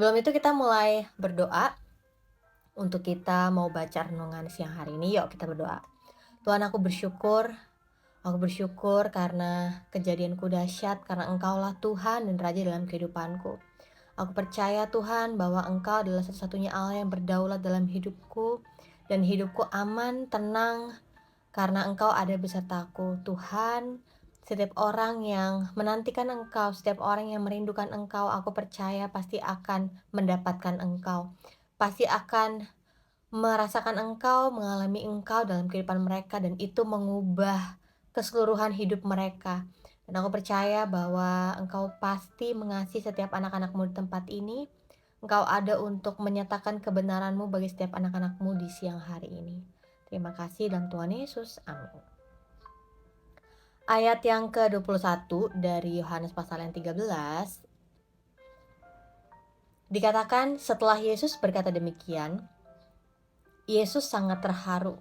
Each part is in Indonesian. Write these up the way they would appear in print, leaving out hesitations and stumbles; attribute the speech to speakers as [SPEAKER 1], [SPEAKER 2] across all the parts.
[SPEAKER 1] Sebelum itu kita mulai berdoa untuk kita mau baca renungan siang hari ini. Yuk kita berdoa. Tuhan, aku bersyukur karena kejadianku dahsyat, karena Engkaulah Tuhan dan Raja dalam kehidupanku. Aku percaya Tuhan bahwa Engkau adalah satu-satunya Allah yang berdaulat dalam hidupku, dan hidupku aman, tenang, karena Engkau ada besertaku. Tuhan, setiap orang yang menantikan Engkau, setiap orang yang merindukan Engkau, aku percaya pasti akan mendapatkan Engkau. Pasti akan merasakan Engkau, mengalami Engkau dalam kehidupan mereka, dan itu mengubah keseluruhan hidup mereka. Dan aku percaya bahwa Engkau pasti mengasihi setiap anak-anak-Mu di tempat ini. Engkau ada untuk menyatakan kebenaran-Mu bagi setiap anak-anak-Mu di siang hari ini. Terima kasih dalam Tuhan Yesus. Amin. Ayat yang ke-21 dari Yohanes pasal yang 13. Dikatakan setelah Yesus berkata demikian, Yesus sangat terharu,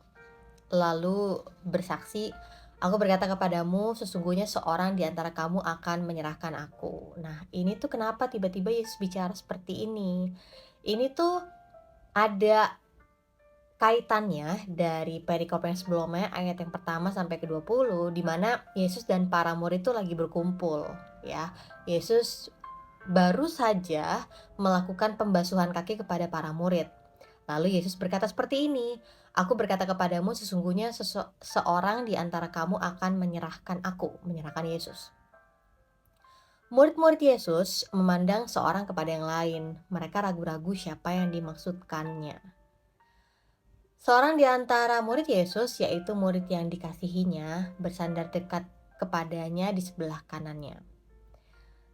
[SPEAKER 1] lalu bersaksi, "Aku berkata kepadamu, sesungguhnya seorang di antara kamu akan menyerahkan aku." Nah, ini tuh kenapa tiba-tiba Yesus bicara seperti ini? Ini tuh ada kaitannya dari perikop yang sebelumnya, ayat yang pertama sampai ke-20, di mana Yesus dan para murid itu lagi berkumpul, ya. Yesus baru saja melakukan pembasuhan kaki kepada para murid. Lalu Yesus berkata seperti ini, "Aku berkata kepadamu, sesungguhnya seorang di antara kamu akan menyerahkan Yesus." Murid-murid Yesus memandang seorang kepada yang lain. Mereka ragu-ragu siapa yang dimaksudkannya. Seorang di antara murid Yesus, yaitu murid yang dikasihinya, bersandar dekat kepadanya di sebelah kanannya.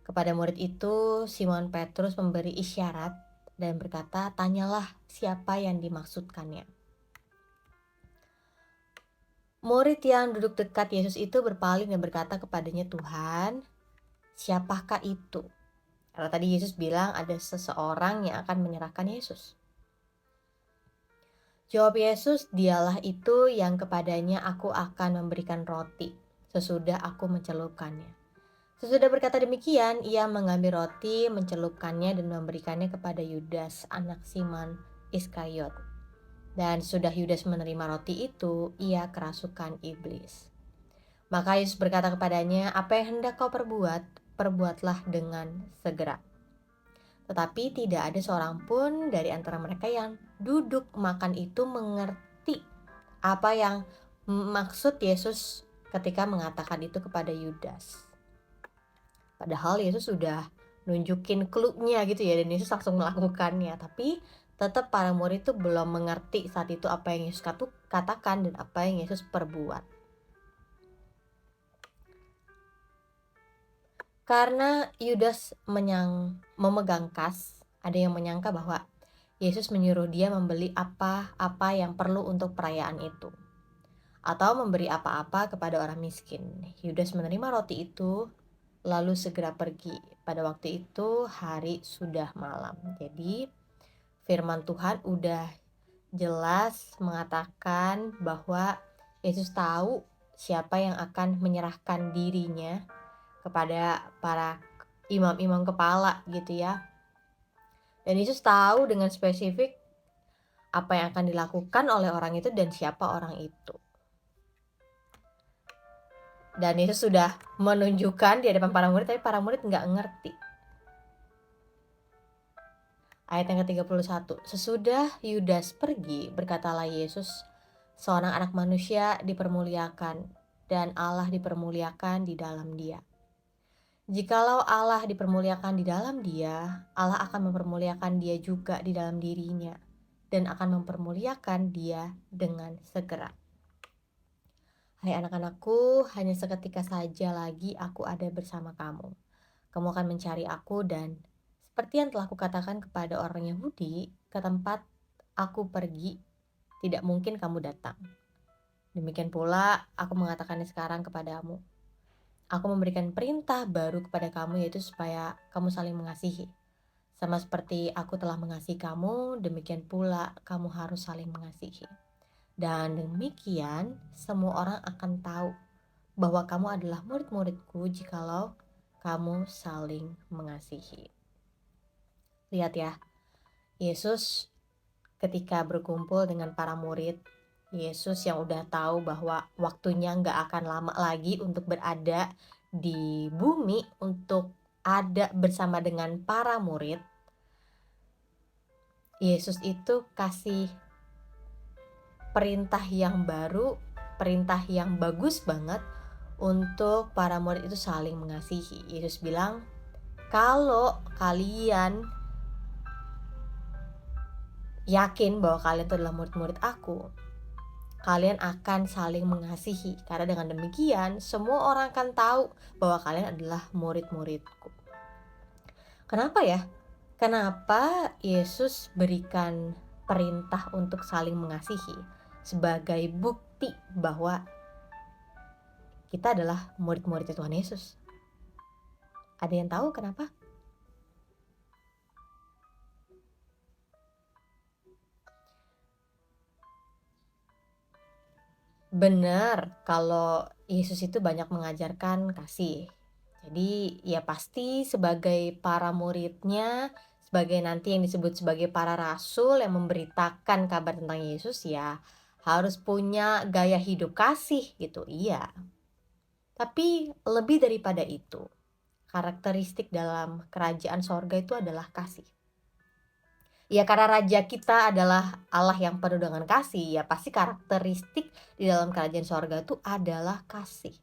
[SPEAKER 1] Kepada murid itu, Simon Petrus memberi isyarat dan berkata, "Tanyalah siapa yang dimaksudkannya." Murid yang duduk dekat Yesus itu berpaling dan berkata kepadanya, "Tuhan, siapakah itu?" Karena tadi Yesus bilang ada seseorang yang akan menyerahkan Yesus. Jawab Yesus, "Dialah itu yang kepadanya aku akan memberikan roti sesudah aku mencelupkannya." Sesudah berkata demikian, ia mengambil roti, mencelupkannya dan memberikannya kepada Yudas, anak Simon Iskariot. Dan sudah Yudas menerima roti itu, ia kerasukan iblis. Maka Yesus berkata kepadanya, "Apa yang hendak kau perbuat, perbuatlah dengan segera." Tetapi tidak ada seorang pun dari antara mereka yang duduk makan itu mengerti apa yang maksud Yesus ketika mengatakan itu kepada Yudas. Padahal Yesus sudah nunjukin clue-nya gitu ya, dan Yesus langsung melakukannya. Tapi tetap para murid itu belum mengerti saat itu apa yang Yesus katakan dan apa yang Yesus perbuat. Karena Yudas memegang kas, ada yang menyangka bahwa Yesus menyuruh dia membeli apa-apa yang perlu untuk perayaan itu, atau memberi apa-apa kepada orang miskin. Yudas menerima roti itu, lalu segera pergi. Pada waktu itu hari sudah malam. Jadi firman Tuhan udah jelas mengatakan bahwa Yesus tahu siapa yang akan menyerahkan dirinya kepada para imam-imam kepala gitu ya. Dan Yesus tahu dengan spesifik apa yang akan dilakukan oleh orang itu dan siapa orang itu. Dan Yesus sudah menunjukkan di hadapan para murid, tapi para murid nggak ngerti. Ayat yang ke-31, sesudah Yudas pergi, berkatalah Yesus, "Seorang anak manusia dipermuliakan, dan Allah dipermuliakan di dalam dia. Jikalau Allah dipermuliakan di dalam dia, Allah akan mempermuliakan dia juga di dalam dirinya, dan akan mempermuliakan dia dengan segera." Hai anak-anakku, hanya seketika saja lagi aku ada bersama kamu. Kamu akan mencari aku, dan seperti yang telah kukatakan kepada orang Yahudi, ke tempat aku pergi, tidak mungkin kamu datang. Demikian pula aku mengatakannya sekarang kepadamu. Aku memberikan perintah baru kepada kamu, yaitu supaya kamu saling mengasihi. Sama seperti aku telah mengasihi kamu, demikian pula kamu harus saling mengasihi. Dan demikian semua orang akan tahu bahwa kamu adalah murid-muridku jikalau kamu saling mengasihi. Lihat ya, Yesus ketika berkumpul dengan para murid, Yesus yang udah tahu bahwa waktunya nggak akan lama lagi untuk berada di bumi, untuk ada bersama dengan para murid. Yesus itu kasih perintah yang baru, perintah yang bagus banget untuk para murid itu saling mengasihi. Yesus bilang, kalau kalian yakin bahwa kalian itu adalah murid-murid aku, kalian akan saling mengasihi. Karena dengan demikian, semua orang akan tahu bahwa kalian adalah murid-muridku. Kenapa ya? Kenapa Yesus berikan perintah untuk saling mengasihi sebagai bukti bahwa kita adalah murid-murid Tuhan Yesus? Ada yang tahu kenapa? Benar, kalau Yesus itu banyak mengajarkan kasih. Jadi ya pasti sebagai para muridnya, sebagai nanti yang disebut sebagai para rasul yang memberitakan kabar tentang Yesus, ya harus punya gaya hidup kasih gitu, iya. Tapi lebih daripada itu, karakteristik dalam kerajaan sorga itu adalah kasih. Ya karena raja kita adalah Allah yang penuh dengan kasih, ya pasti karakteristik di dalam kerajaan sorga itu adalah kasih.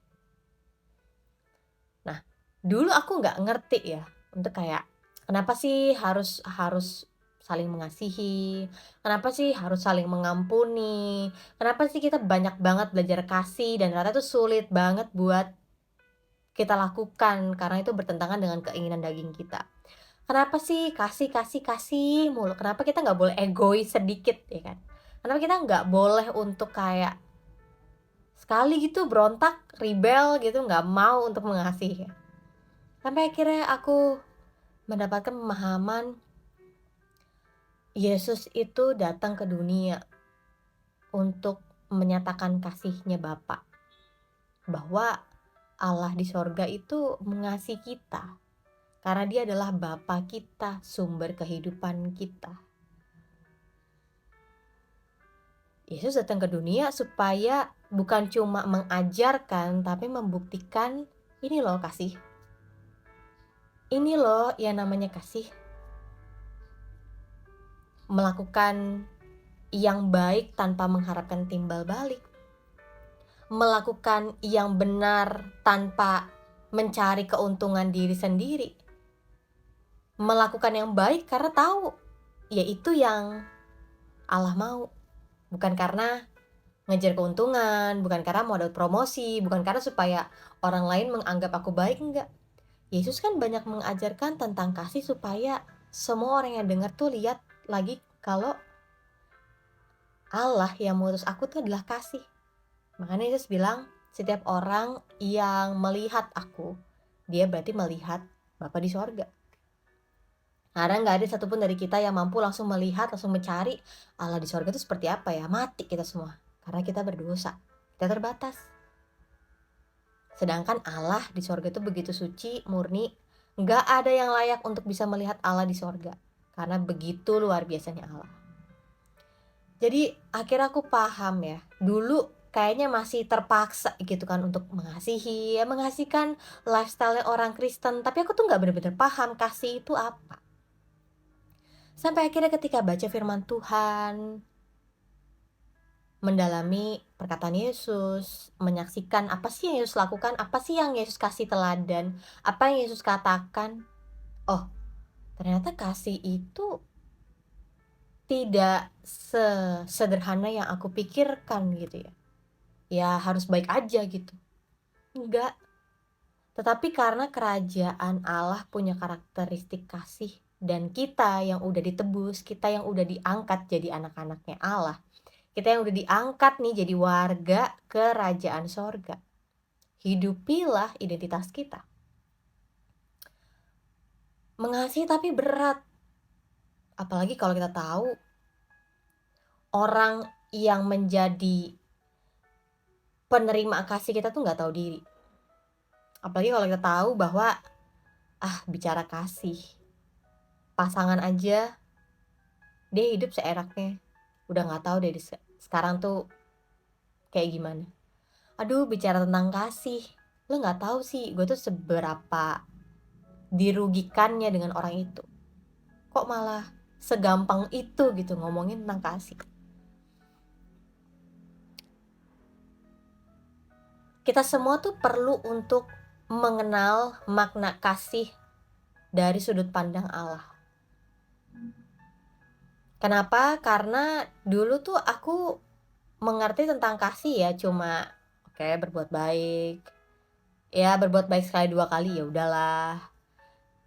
[SPEAKER 1] Nah, dulu aku nggak ngerti ya, untuk kayak kenapa sih harus harus saling mengasihi, kenapa sih harus saling mengampuni, kenapa sih kita banyak banget belajar kasih dan ternyata itu sulit banget buat kita lakukan karena itu bertentangan dengan keinginan daging kita. Kenapa sih kasih kasih kasih mulu? Kenapa kita nggak boleh egois sedikit ya kan? Kenapa kita nggak boleh untuk kayak sekali gitu berontak, rebel gitu, nggak mau untuk mengasihi? Sampai akhirnya aku mendapatkan pemahaman Yesus itu datang ke dunia untuk menyatakan kasihnya Bapa, bahwa Allah di sorga itu mengasihi kita karena dia adalah Bapa kita, sumber kehidupan kita. Yesus datang ke dunia supaya bukan cuma mengajarkan, tapi membuktikan ini loh kasih. Ini loh yang namanya kasih. Melakukan yang baik tanpa mengharapkan timbal balik. Melakukan yang benar tanpa mencari keuntungan diri sendiri. Melakukan yang baik karena tahu, yaitu yang Allah mau. Bukan karena ngejar keuntungan, bukan karena mau dapat promosi, bukan karena supaya orang lain menganggap aku baik, enggak. Yesus kan banyak mengajarkan tentang kasih supaya semua orang yang dengar tuh lihat lagi kalau Allah yang mengutus aku tuh adalah kasih. Makanya Yesus bilang, setiap orang yang melihat aku, dia berarti melihat Bapa di sorga. Karena nggak ada satupun dari kita yang mampu langsung melihat, langsung mencari Allah di sorga itu seperti apa ya. Mati kita semua, karena kita berdosa, kita terbatas. Sedangkan Allah di sorga itu begitu suci, murni, nggak ada yang layak untuk bisa melihat Allah di sorga, karena begitu luar biasanya Allah. Jadi akhirnya aku paham ya, dulu kayaknya masih terpaksa gitu kan untuk mengasihi, ya mengasihkan lifestyle orang Kristen, tapi aku tuh nggak benar-benar paham kasih itu apa. Sampai akhirnya ketika baca firman Tuhan, mendalami perkataan Yesus, menyaksikan apa sih yang Yesus lakukan, apa sih yang Yesus kasih teladan, apa yang Yesus katakan. Oh, ternyata kasih itu tidak sesederhana yang aku pikirkan gitu ya. Ya harus baik aja gitu. Enggak. Tetapi karena kerajaan Allah punya karakteristik kasih, dan kita yang udah ditebus, kita yang udah diangkat jadi anak-anaknya Allah, kita yang udah diangkat nih jadi warga kerajaan sorga, hidupilah identitas kita. Mengasihi tapi berat. Apalagi kalau kita tahu orang yang menjadi penerima kasih kita tuh gak tahu diri. Apalagi kalau kita tahu bahwa bicara kasih, pasangan aja dia hidup seenaknya. Udah nggak tahu deh sekarang tuh kayak gimana. Aduh, bicara tentang kasih, lo nggak tahu sih gue tuh seberapa dirugikannya dengan orang itu. Kok malah segampang itu gitu ngomongin tentang kasih. Kita semua tuh perlu untuk mengenal makna kasih dari sudut pandang Allah. Kenapa? Karena dulu tuh aku mengerti tentang kasih ya cuma berbuat baik. Ya berbuat baik sekali 2 kali ya udahlah.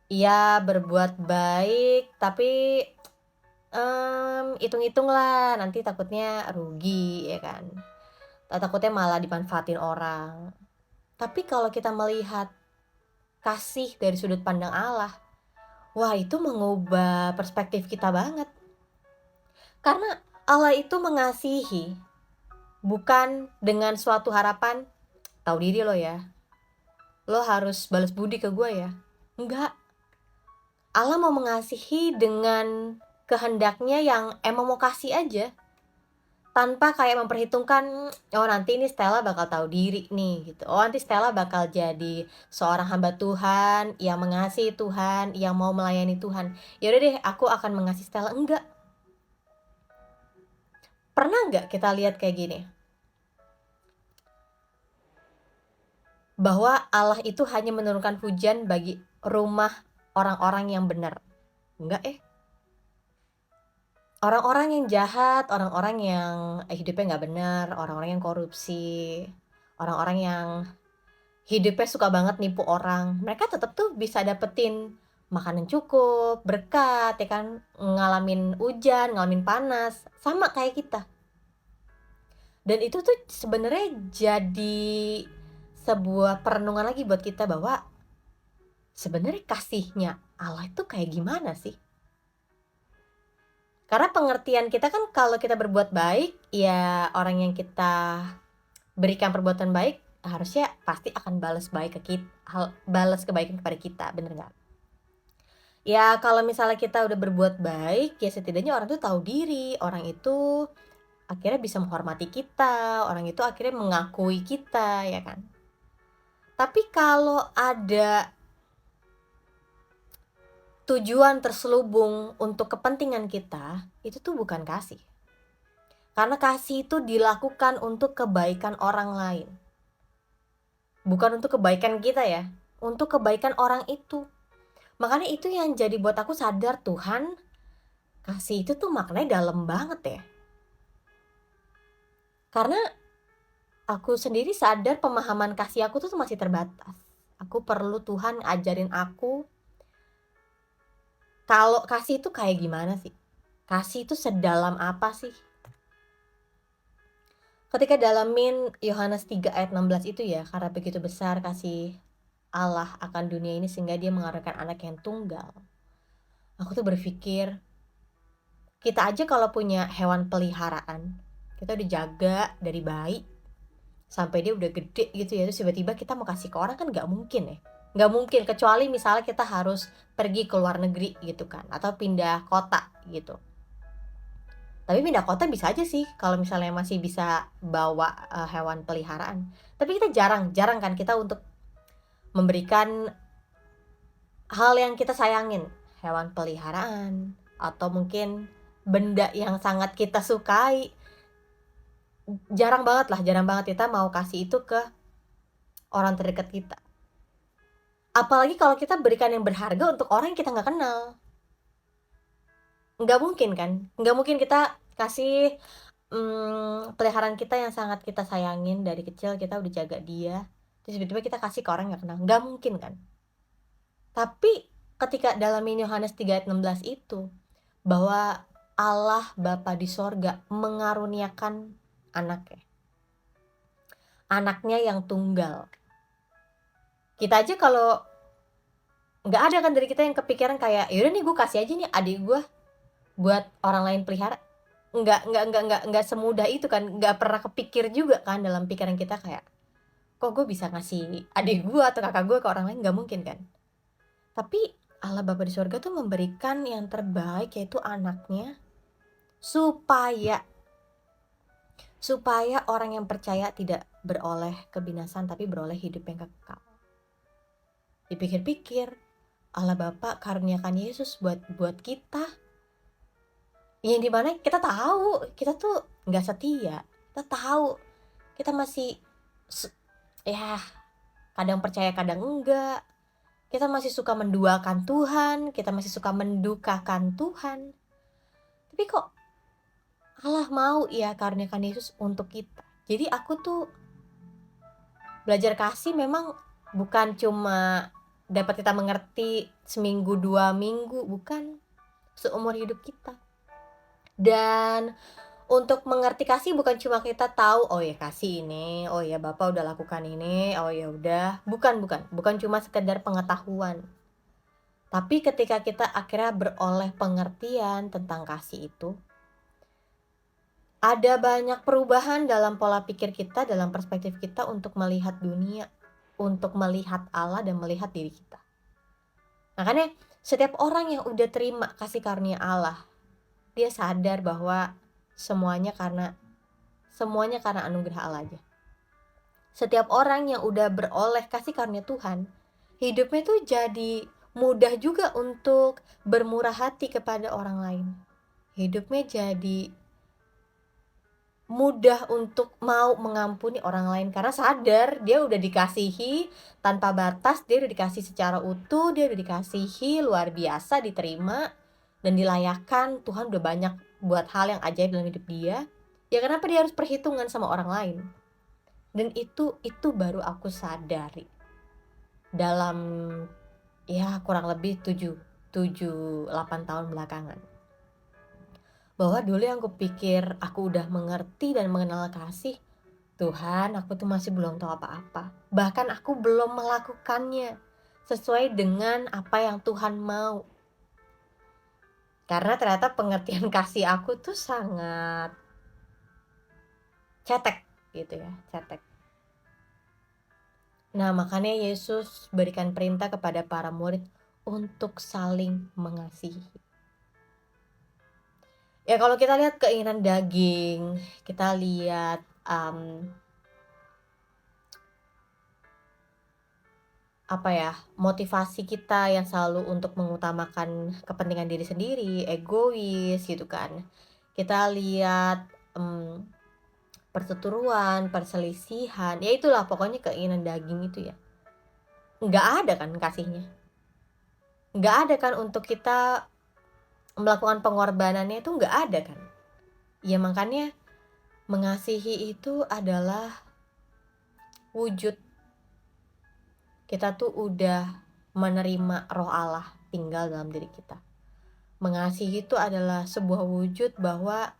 [SPEAKER 1] Iya berbuat baik tapi hitung-hitung lah nanti takutnya rugi ya kan. Takutnya malah dimanfaatin orang. Tapi kalau kita melihat kasih dari sudut pandang Allah, wah itu mengubah perspektif kita banget. Karena Allah itu mengasihi bukan dengan suatu harapan, tahu diri lo ya, lo harus balas budi ke gue ya. Enggak. Allah mau mengasihi dengan kehendaknya yang emang mau kasih aja. Tanpa kayak memperhitungkan, oh nanti ini Stella bakal tahu diri nih gitu. Oh nanti Stella bakal jadi seorang hamba Tuhan yang mengasihi Tuhan, yang mau melayani Tuhan. Ya udah deh, aku akan mengasihi Stella. Enggak. Pernah enggak kita lihat kayak gini? Bahwa Allah itu hanya menurunkan hujan bagi rumah orang-orang yang benar. Enggak orang-orang yang jahat, orang-orang yang hidupnya nggak benar, orang-orang yang korupsi, orang-orang yang hidupnya suka banget nipu orang, mereka tetap tuh bisa dapetin makanan cukup, berkat, ya kan, ngalamin hujan, ngalamin panas, sama kayak kita. Dan itu tuh sebenarnya jadi sebuah perenungan lagi buat kita bahwa sebenarnya kasihnya Allah itu kayak gimana sih? Karena pengertian kita kan kalau kita berbuat baik, ya orang yang kita berikan perbuatan baik harusnya pasti akan balas baik ke kita, balas kebaikan kepada kita, bener nggak? Ya kalau misalnya kita udah berbuat baik, ya setidaknya orang tuh tahu diri, orang itu akhirnya bisa menghormati kita, orang itu akhirnya mengakui kita, ya kan? Tapi kalau ada tujuan terselubung untuk kepentingan kita, itu tuh bukan kasih. Karena kasih itu dilakukan untuk kebaikan orang lain. Bukan untuk kebaikan kita ya, untuk kebaikan orang itu. Makanya itu yang jadi buat aku sadar, Tuhan, kasih itu tuh maknanya dalam banget ya. Karena aku sendiri sadar pemahaman kasih aku tuh masih terbatas. Aku perlu Tuhan ajarin aku kalau kasih itu kayak gimana sih? Kasih itu sedalam apa sih? Ketika dalamin Yohanes 3 ayat 16 itu ya, karena begitu besar kasih Allah akan dunia ini sehingga dia mengaruniakan anak yang tunggal. Aku tuh berpikir, kita aja kalau punya hewan peliharaan, kita udah jaga dari bayi sampai dia udah gede gitu ya, terus tiba-tiba kita mau kasih ke orang kan nggak mungkin ya. Nggak mungkin, kecuali misalnya kita harus pergi ke luar negeri gitu kan, atau pindah kota gitu. Tapi pindah kota bisa aja sih kalau misalnya masih bisa bawa hewan peliharaan. Tapi kita jarang kan kita untuk memberikan hal yang kita sayangin, hewan peliharaan atau mungkin benda yang sangat kita sukai. Jarang banget kita mau kasih itu ke orang terdekat kita. Apalagi kalau kita berikan yang berharga untuk orang yang kita nggak kenal. Nggak mungkin kan? Nggak mungkin kita kasih peliharaan kita yang sangat kita sayangin dari kecil, kita udah jaga dia, terus tiba-tiba kita kasih ke orang yang nggak kenal. Nggak mungkin kan? Tapi ketika dalam Yohanes 3 ayat 16 itu, bahwa Allah Bapa di sorga mengaruniakan anaknya yang tunggal. Kita aja kalau nggak ada kan dari kita yang kepikiran kayak, yaudah nih gue kasih aja nih adik gue buat orang lain pelihara. Nggak semudah itu kan, nggak pernah kepikir juga kan dalam pikiran kita kayak, kok gue bisa ngasih adik gue atau kakak gue ke orang lain, nggak mungkin kan. Tapi Allah Bapa di surga tuh memberikan yang terbaik, yaitu anaknya, supaya supaya orang yang percaya tidak beroleh kebinasan tapi beroleh hidup yang kekal. Dipikir-pikir, Allah Bapa karuniakan Yesus buat kita, yang dimana kita tahu kita tuh nggak setia, kita tahu kita masih ya kadang percaya kadang enggak, kita masih suka menduakan Tuhan, kita masih suka mendukakan Tuhan, tapi kok Allah mau ya karuniakan Yesus untuk kita. Jadi aku tuh belajar kasih memang bukan cuma dapat kita mengerti seminggu 2 minggu, bukan, seumur hidup kita. Dan untuk mengerti kasih bukan cuma kita tahu, oh ya kasih ini, oh ya Bapak udah lakukan ini, oh ya udah, bukan cuma sekedar pengetahuan. Tapi ketika kita akhirnya beroleh pengertian tentang kasih itu, ada banyak perubahan dalam pola pikir kita, dalam perspektif kita untuk melihat dunia, untuk melihat Allah dan melihat diri kita. Makanya setiap orang yang udah terima kasih karunia Allah, dia sadar bahwa semuanya karena anugerah Allah aja. Setiap orang yang udah beroleh kasih karunia Tuhan, hidupnya tuh jadi mudah juga untuk bermurah hati kepada orang lain. Hidupnya jadi mudah untuk mau mengampuni orang lain karena sadar dia udah dikasihi tanpa batas, dia udah dikasih secara utuh, dia udah dikasihi luar biasa, diterima dan dilayakan. Tuhan udah banyak buat hal yang ajaib dalam hidup dia. Ya kenapa dia harus perhitungan sama orang lain? Dan itu baru aku sadari dalam ya kurang lebih 7-8 tahun belakangan. Bahwa dulu yang kupikir aku udah mengerti dan mengenal kasih, Tuhan, aku tuh masih belum tahu apa-apa. Bahkan aku belum melakukannya sesuai dengan apa yang Tuhan mau. Karena ternyata pengertian kasih aku tuh sangat cetek gitu ya, cetek. Nah, makanya Yesus berikan perintah kepada para murid untuk saling mengasihi. Ya kalau kita lihat keinginan daging, kita lihat motivasi kita yang selalu untuk mengutamakan kepentingan diri sendiri, egois gitu kan. Kita lihat perseteruan, perselisihan, ya itulah pokoknya keinginan daging itu ya. Nggak ada kan kasihnya. Nggak ada kan untuk kita melakukan pengorbanannya, itu nggak ada kan. Ya makanya mengasihi itu adalah wujud kita tuh udah menerima roh Allah tinggal dalam diri kita. Mengasihi itu adalah sebuah wujud bahwa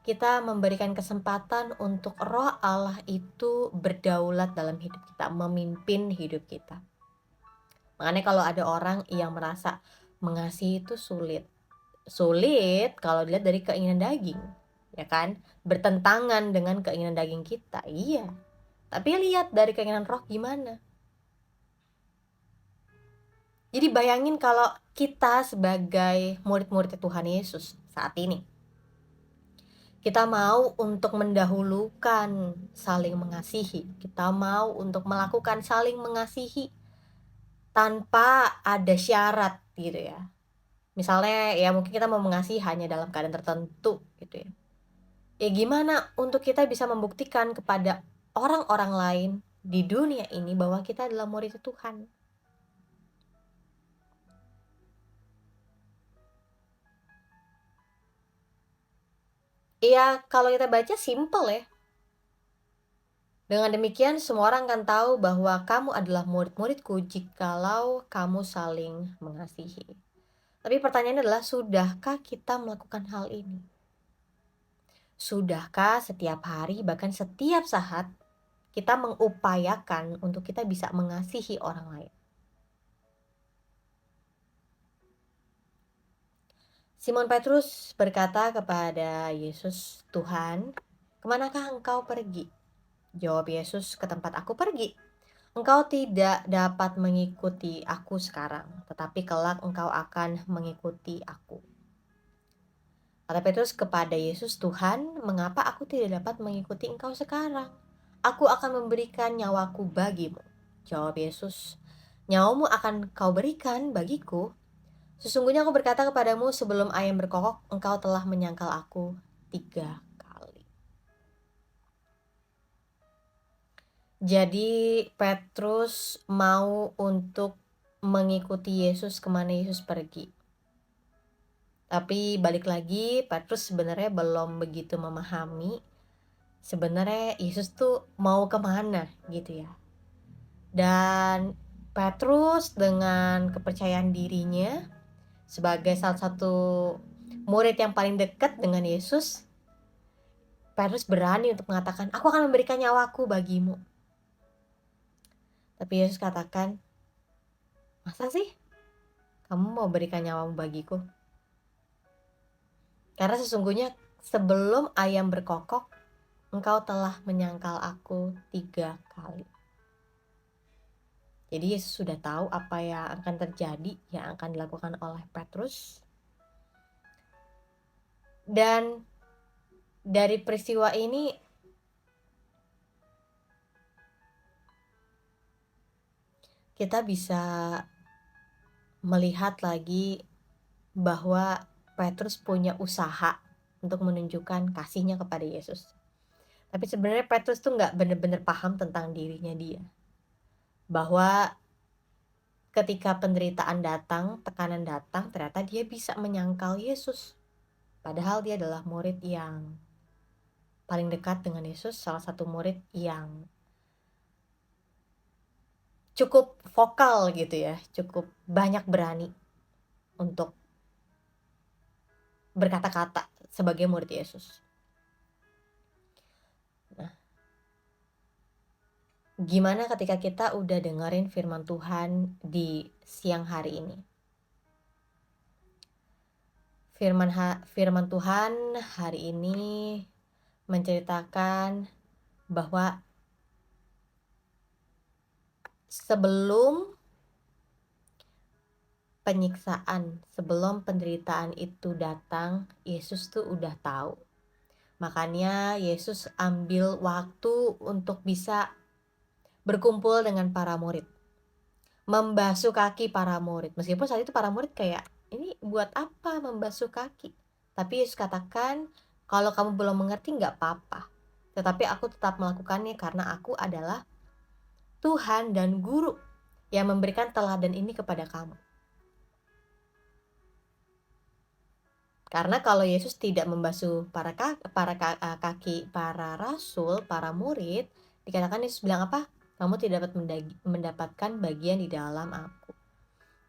[SPEAKER 1] kita memberikan kesempatan untuk roh Allah itu berdaulat dalam hidup kita, memimpin hidup kita. Makanya kalau ada orang yang merasa mengasihi itu sulit kalau dilihat dari keinginan daging, ya kan? Bertentangan dengan keinginan daging kita, iya. Tapi lihat dari keinginan roh gimana. Jadi bayangin kalau kita sebagai murid-murid Tuhan Yesus saat ini, kita mau untuk mendahulukan saling mengasihi, kita mau untuk melakukan saling mengasihi tanpa ada syarat gitu ya. Misalnya ya mungkin kita mau mengasihi hanya dalam keadaan tertentu gitu ya. Ya gimana untuk kita bisa membuktikan kepada orang-orang lain di dunia ini bahwa kita adalah murid Tuhan. Iya, kalau kita baca simple ya. Dengan demikian semua orang akan tahu bahwa kamu adalah murid-muridku jikalau kamu saling mengasihi. Tapi pertanyaannya adalah, sudahkah kita melakukan hal ini? Sudahkah setiap hari bahkan setiap saat kita mengupayakan untuk kita bisa mengasihi orang lain? Simon Petrus berkata kepada Yesus, "Tuhan, kemanakah engkau pergi?" Jawab Yesus, "Ke tempat aku pergi, Engkau tidak dapat mengikuti aku sekarang, tetapi kelak engkau akan mengikuti aku. Kata Petrus kepada Yesus, Tuhan, mengapa aku tidak dapat mengikuti engkau sekarang? Aku akan memberikan nyawaku bagimu. Jawab Yesus, nyawamu akan kau berikan bagiku. Sesungguhnya aku berkata kepadamu, sebelum ayam berkokok, engkau telah menyangkal aku 3 kali. Jadi Petrus mau untuk mengikuti Yesus kemana Yesus pergi. Tapi balik lagi, Petrus sebenarnya belum begitu memahami sebenarnya Yesus tuh mau kemana gitu ya. Dan Petrus dengan kepercayaan dirinya sebagai salah satu murid yang paling dekat dengan Yesus, Petrus berani untuk mengatakan, aku akan memberikan nyawaku bagimu. Tapi Yesus katakan, masa sih kamu mau berikan nyawamu bagiku? Karena sesungguhnya sebelum ayam berkokok, engkau telah menyangkal aku 3 kali. Jadi Yesus sudah tahu apa yang akan terjadi, yang akan dilakukan oleh Petrus. Dan dari peristiwa ini kita bisa melihat lagi bahwa Petrus punya usaha untuk menunjukkan kasihnya kepada Yesus. Tapi sebenarnya Petrus tuh nggak benar-benar paham tentang dirinya dia. Bahwa ketika penderitaan datang, tekanan datang, ternyata dia bisa menyangkal Yesus. Padahal dia adalah murid yang paling dekat dengan Yesus, salah satu murid yang cukup vokal gitu ya, cukup banyak berani untuk berkata-kata sebagai murid Yesus. Nah, gimana ketika kita udah dengerin firman Tuhan di siang hari ini? Firman Tuhan hari ini menceritakan bahwa sebelum penyiksaan, sebelum penderitaan itu datang, Yesus tuh udah tahu. Makanya Yesus ambil waktu untuk bisa berkumpul dengan para murid, membasuh kaki para murid. Meskipun saat itu para murid kayak, ini buat apa membasuh kaki? Tapi Yesus katakan, kalau kamu belum mengerti nggak apa-apa, tetapi aku tetap melakukannya karena aku adalah Tuhan dan Guru yang memberikan teladan ini kepada kamu. Karena kalau Yesus tidak membasuh kaki para rasul, para murid, dikatakan Yesus bilang apa? Kamu tidak dapat mendapatkan bagian di dalam aku.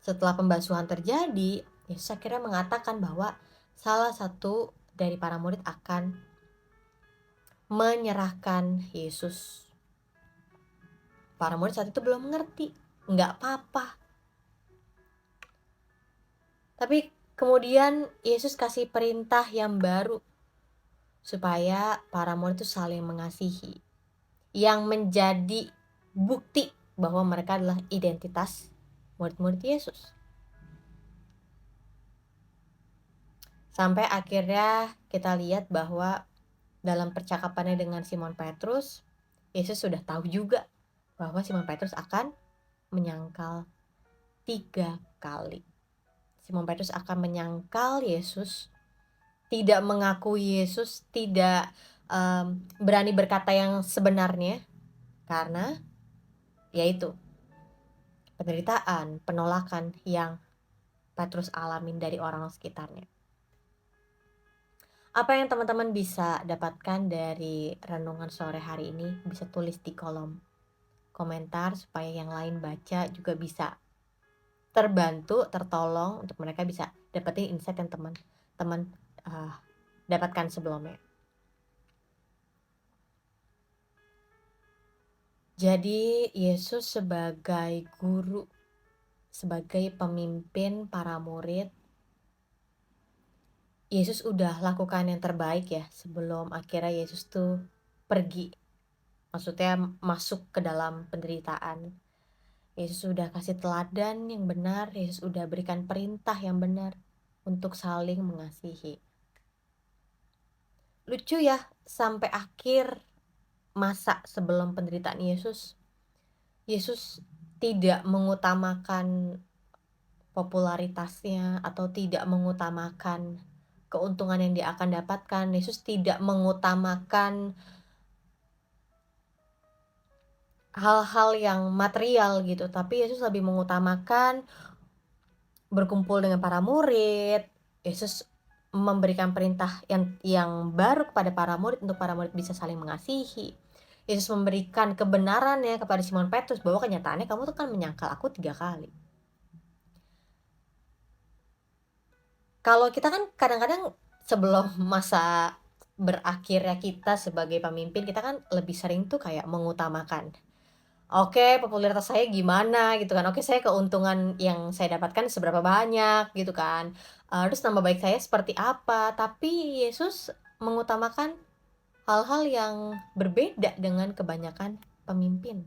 [SPEAKER 1] Setelah pembasuhan terjadi, Yesus akhirnya mengatakan bahwa salah satu dari para murid akan menyerahkan Yesus. Para murid saat itu belum mengerti, nggak apa-apa. Tapi kemudian Yesus kasih perintah yang baru supaya para murid itu saling mengasihi, yang menjadi bukti bahwa mereka adalah identitas murid-murid Yesus. Sampai akhirnya kita lihat bahwa dalam percakapannya dengan Simon Petrus, Yesus sudah tahu juga bahwa Simon Petrus akan menyangkal 3 kali. Simon Petrus akan menyangkal Yesus, tidak mengakui Yesus, tidak berani berkata yang sebenarnya, karena yaitu penderitaan, penolakan yang Petrus alamin dari orang sekitarnya. Apa yang teman-teman bisa dapatkan dari renungan sore hari ini? Bisa tulis di kolom komentar supaya yang lain baca juga bisa terbantu, tertolong, untuk mereka bisa dapetin insight yang teman-teman dapatkan sebelumnya. Jadi Yesus sebagai guru, sebagai pemimpin para murid, Yesus udah lakukan yang terbaik ya sebelum akhirnya Yesus tuh pergi Maksudnya masuk ke dalam penderitaan. Yesus sudah kasih teladan yang benar, Yesus sudah berikan perintah yang benar untuk saling mengasihi. Lucu ya, sampai akhir masa sebelum penderitaan Yesus, Yesus tidak mengutamakan popularitasnya atau tidak mengutamakan keuntungan yang dia akan dapatkan. Yesus tidak mengutamakan hal-hal yang material gitu, tapi Yesus lebih mengutamakan berkumpul dengan para murid. Yesus memberikan perintah yang baru kepada para murid untuk para murid bisa saling mengasihi. Yesus memberikan kebenarannya kepada Simon Petrus bahwa kenyataannya kamu tuh kan menyangkal aku 3 kali. Kalau kita kan kadang-kadang sebelum masa berakhirnya kita sebagai pemimpin, kita kan lebih sering tuh kayak mengutamakan, oke, popularitas saya gimana gitu kan, oke, saya keuntungan yang saya dapatkan seberapa banyak gitu kan, terus nama baik saya seperti apa. Tapi Yesus mengutamakan hal-hal yang berbeda dengan kebanyakan pemimpin.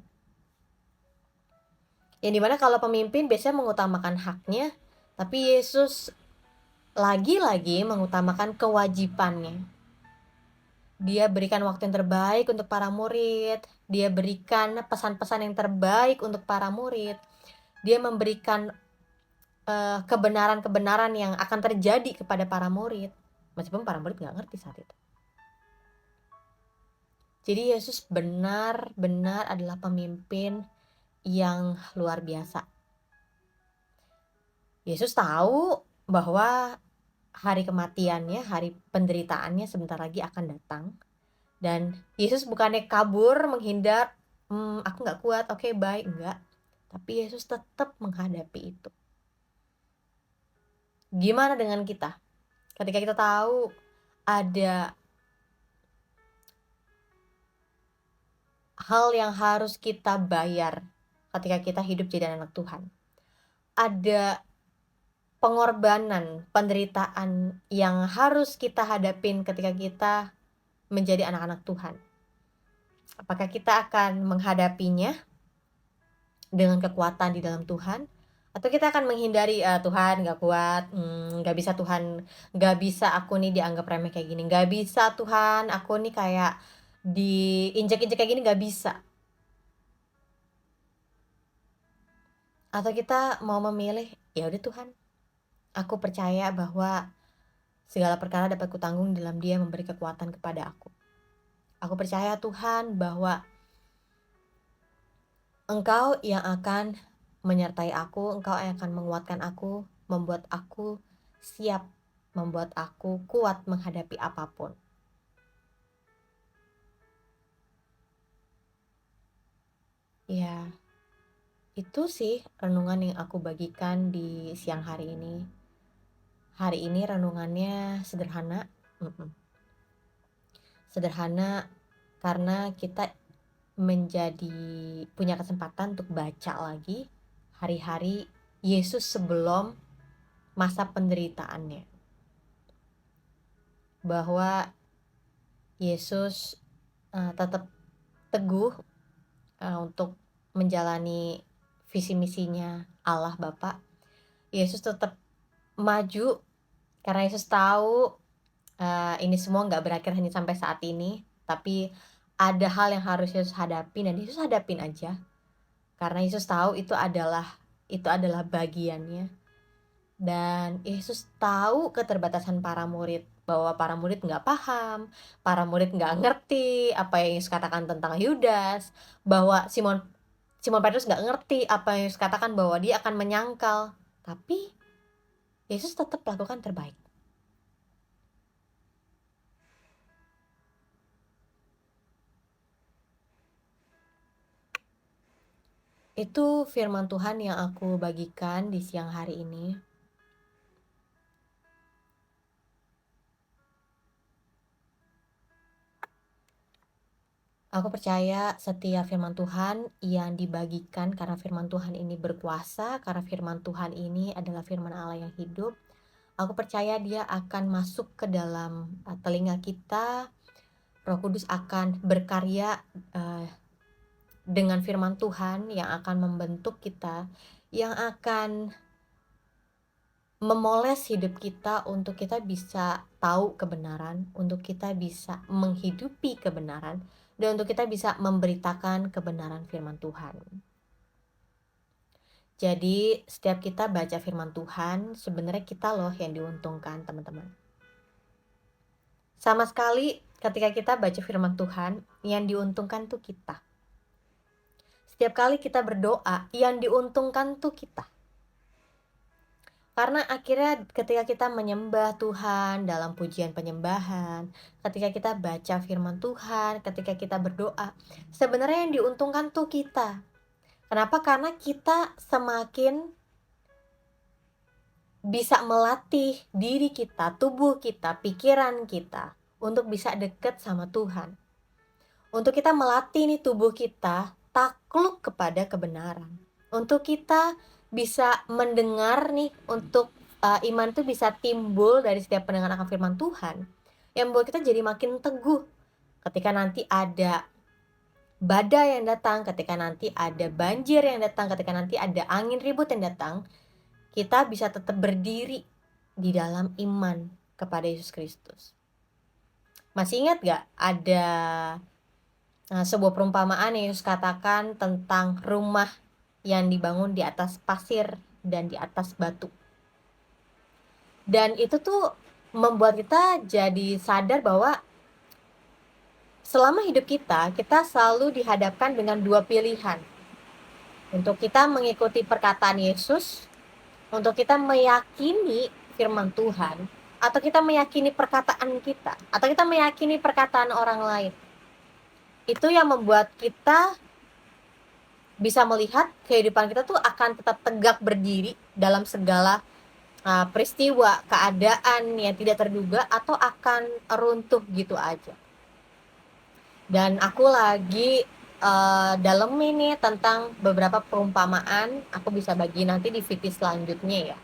[SPEAKER 1] Yang dimana kalau pemimpin biasanya mengutamakan haknya, tapi Yesus lagi-lagi mengutamakan kewajibannya. Dia berikan waktu yang terbaik untuk para murid, dia berikan pesan-pesan yang terbaik untuk para murid, dia memberikan kebenaran-kebenaran yang akan terjadi kepada para murid, meskipun para murid nggak ngerti saat itu. Jadi Yesus benar-benar adalah pemimpin yang luar biasa. Yesus tahu bahwa hari kematiannya, hari penderitaannya sebentar lagi akan datang. Dan Yesus bukannya kabur, menghindar, aku nggak kuat, oke, bye, enggak. Tapi Yesus tetap menghadapi itu. Gimana dengan kita? Ketika kita tahu ada hal yang harus kita bayar ketika kita hidup jadi anak Tuhan. Ada pengorbanan, penderitaan yang harus kita hadapin ketika kita menjadi anak-anak Tuhan. Apakah kita akan menghadapinya dengan kekuatan di dalam Tuhan, atau kita akan menghindari, Tuhan nggak kuat, nggak bisa Tuhan, nggak bisa aku nih dianggap remeh kayak gini, nggak bisa Tuhan aku nih kayak diinjek-injek kayak gini, nggak bisa. Atau kita mau memilih, ya udah Tuhan, aku percaya bahwa segala perkara dapat kutanggung dalam Dia memberi kekuatan kepada aku. Aku percaya Tuhan bahwa Engkau yang akan menyertai aku, Engkau yang akan menguatkan aku, membuat aku siap, membuat aku kuat menghadapi apapun. Ya, itu sih renungan yang aku bagikan di siang hari ini. Hari ini renungannya sederhana, sederhana karena kita punya kesempatan untuk baca lagi hari-hari Yesus sebelum masa penderitaannya. Bahwa Yesus tetap teguh untuk menjalani visi misinya Allah Bapa. Yesus tetap maju karena Yesus tahu ini semua nggak berakhir hanya sampai saat ini, tapi ada hal yang harus Yesus hadapin, dan Yesus hadapin aja karena Yesus tahu itu adalah bagiannya. Dan Yesus tahu keterbatasan para murid, bahwa para murid nggak paham, para murid nggak ngerti apa yang Yesus katakan tentang Yudas, bahwa Simon Petrus nggak ngerti apa yang Yesus katakan bahwa dia akan menyangkal. Tapi Yesus tetap lakukan terbaik. Itu firman Tuhan yang aku bagikan di siang hari ini. Aku percaya setiap firman Tuhan yang dibagikan, karena firman Tuhan ini berkuasa, karena firman Tuhan ini adalah firman Allah yang hidup. Aku percaya dia akan masuk ke dalam telinga kita, Roh Kudus akan berkarya dengan firman Tuhan yang akan membentuk kita, yang akan memoles hidup kita untuk kita bisa tahu kebenaran, untuk kita bisa menghidupi kebenaran, dan untuk kita bisa memberitakan kebenaran firman Tuhan. Jadi setiap kita baca firman Tuhan, sebenarnya kita loh yang diuntungkan, teman-teman. Sama sekali ketika kita baca firman Tuhan, yang diuntungkan tuh kita. Setiap kali kita berdoa, yang diuntungkan tuh kita. Karena akhirnya ketika kita menyembah Tuhan dalam pujian penyembahan, ketika kita baca firman Tuhan, ketika kita berdoa, sebenarnya yang diuntungkan tuh kita. Kenapa? Karena kita semakin bisa melatih diri kita, tubuh kita, pikiran kita untuk bisa deket sama Tuhan. Untuk kita melatih nih tubuh kita takluk kepada kebenaran. Untuk kita bisa mendengar nih, untuk iman itu bisa timbul dari setiap pendengaran akan firman Tuhan, yang membuat kita jadi makin teguh ketika nanti ada badai yang datang, ketika nanti ada banjir yang datang, ketika nanti ada angin ribut yang datang, kita bisa tetap berdiri di dalam iman kepada Yesus Kristus. Masih ingat gak ada sebuah perumpamaan yang Yesus katakan tentang rumah yang dibangun di atas pasir dan di atas batu. Dan itu tuh membuat kita jadi sadar bahwa selama hidup kita selalu dihadapkan dengan dua pilihan. Untuk kita mengikuti perkataan Yesus, untuk kita meyakini firman Tuhan, atau kita meyakini perkataan kita, atau kita meyakini perkataan orang lain. Itu yang membuat kita bisa melihat kehidupan kita tuh akan tetap tegak berdiri dalam segala peristiwa, keadaan yang tidak terduga, atau akan runtuh gitu aja. Dan aku lagi dalam ini tentang beberapa perumpamaan, aku bisa bagi nanti di VT selanjutnya ya.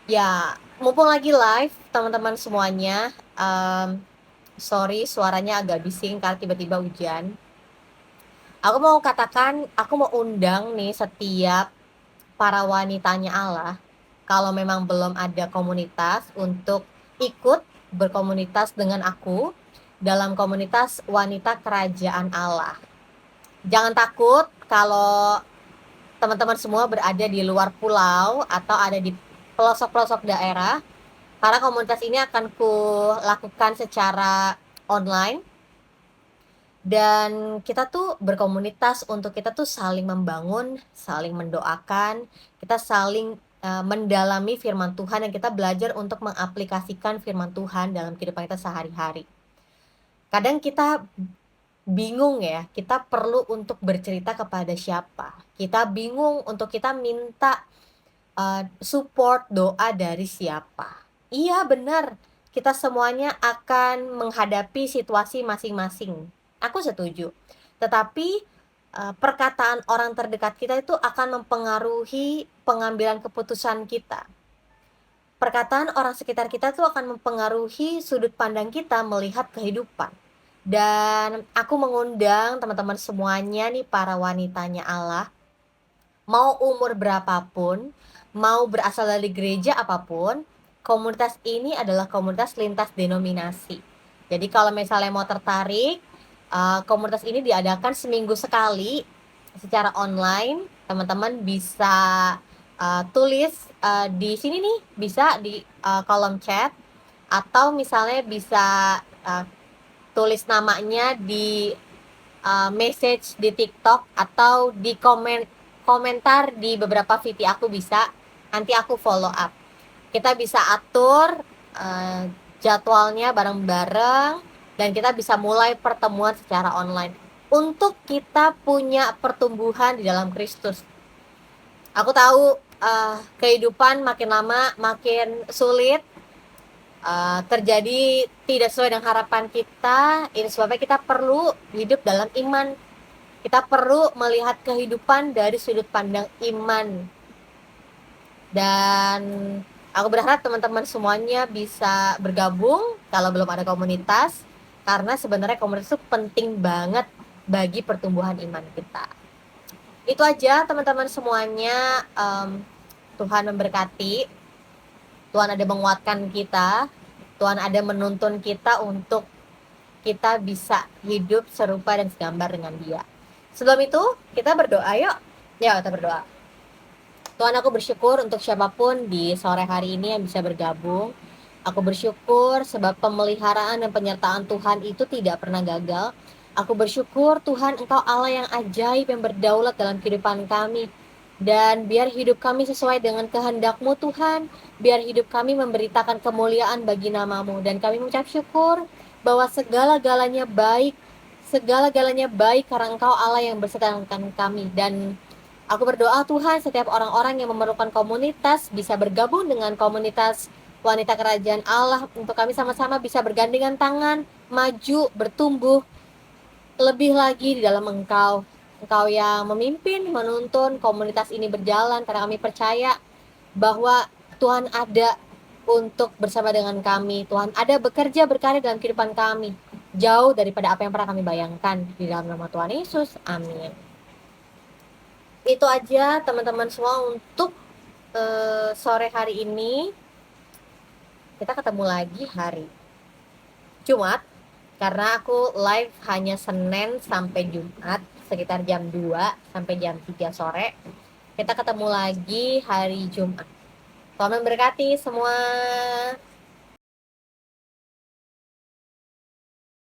[SPEAKER 1] Ya, mumpung lagi live teman-teman semuanya, sorry suaranya agak bising karena tiba-tiba hujan. Aku mau katakan, aku mau undang nih setiap para wanitanya Allah, kalau memang belum ada komunitas, untuk ikut berkomunitas dengan aku dalam komunitas wanita kerajaan Allah. Jangan takut kalau teman-teman semua berada di luar pulau atau ada di pelosok-pelosok daerah, karena komunitas ini akan lakukan secara online. Dan kita tuh berkomunitas untuk kita tuh saling membangun, saling mendoakan, kita saling mendalami firman Tuhan, dan kita belajar untuk mengaplikasikan firman Tuhan dalam kehidupan kita sehari-hari. Kadang kita bingung ya, kita perlu untuk bercerita kepada siapa. Kita bingung untuk kita minta support doa dari siapa. Iya benar, kita semuanya akan menghadapi situasi masing-masing. Aku setuju. Tetapi perkataan orang terdekat kita itu akan mempengaruhi pengambilan keputusan kita. Perkataan orang sekitar kita itu akan mempengaruhi sudut pandang kita melihat kehidupan. Dan aku mengundang teman-teman semuanya nih, para wanitanya Allah, mau umur berapapun, mau berasal dari gereja apapun, komunitas ini adalah komunitas lintas denominasi. Jadi kalau misalnya mau tertarik, komunitas ini diadakan seminggu sekali secara online. Teman-teman bisa tulis di sini nih, bisa di kolom chat, atau misalnya bisa tulis namanya di message di TikTok, atau di komentar di beberapa VT aku bisa. Nanti aku follow up. Kita bisa atur jadwalnya bareng-bareng, dan kita bisa mulai pertemuan secara online untuk kita punya pertumbuhan di dalam Kristus. Aku tahu kehidupan makin lama makin sulit, terjadi tidak sesuai dengan harapan kita. Ini sebabnya kita perlu hidup dalam iman. Kita perlu melihat kehidupan dari sudut pandang iman. Dan aku berharap teman-teman semuanya bisa bergabung kalau belum ada komunitas. Karena sebenarnya komunitas itu penting banget bagi pertumbuhan iman kita. Itu aja teman-teman semuanya. Tuhan memberkati. Tuhan ada menguatkan kita. Tuhan ada menuntun kita untuk kita bisa hidup serupa dan segambar dengan Dia. Sebelum itu, kita berdoa yuk. Ya, kita berdoa. Tuhan, aku bersyukur untuk siapapun di sore hari ini yang bisa bergabung. Aku bersyukur sebab pemeliharaan dan penyertaan Tuhan itu tidak pernah gagal. Aku bersyukur Tuhan, Engkau Allah yang ajaib yang berdaulat dalam kehidupan kami. Dan biar hidup kami sesuai dengan kehendak-Mu Tuhan. Biar hidup kami memberitakan kemuliaan bagi nama-Mu. Dan kami mengucap syukur bahwa segala-galanya baik karena Engkau Allah yang berserta dengan kami. Dan aku berdoa Tuhan, setiap orang-orang yang memerlukan komunitas bisa bergabung dengan komunitas wanita kerajaan Allah, untuk kami sama-sama bisa bergandengan tangan, maju, bertumbuh lebih lagi di dalam Engkau. Engkau yang memimpin, menuntun komunitas ini berjalan, karena kami percaya bahwa Tuhan ada untuk bersama dengan kami. Tuhan ada bekerja berkarya dalam kehidupan kami, jauh daripada apa yang pernah kami bayangkan. Di dalam nama Tuhan Yesus, amin. Itu aja teman-teman semua untuk sore hari ini. Kita ketemu lagi hari Jumat, karena aku live hanya Senin sampai Jumat sekitar jam 2 sampai jam 3 sore. Kita ketemu lagi hari Jumat. Tuhan memberkati semua.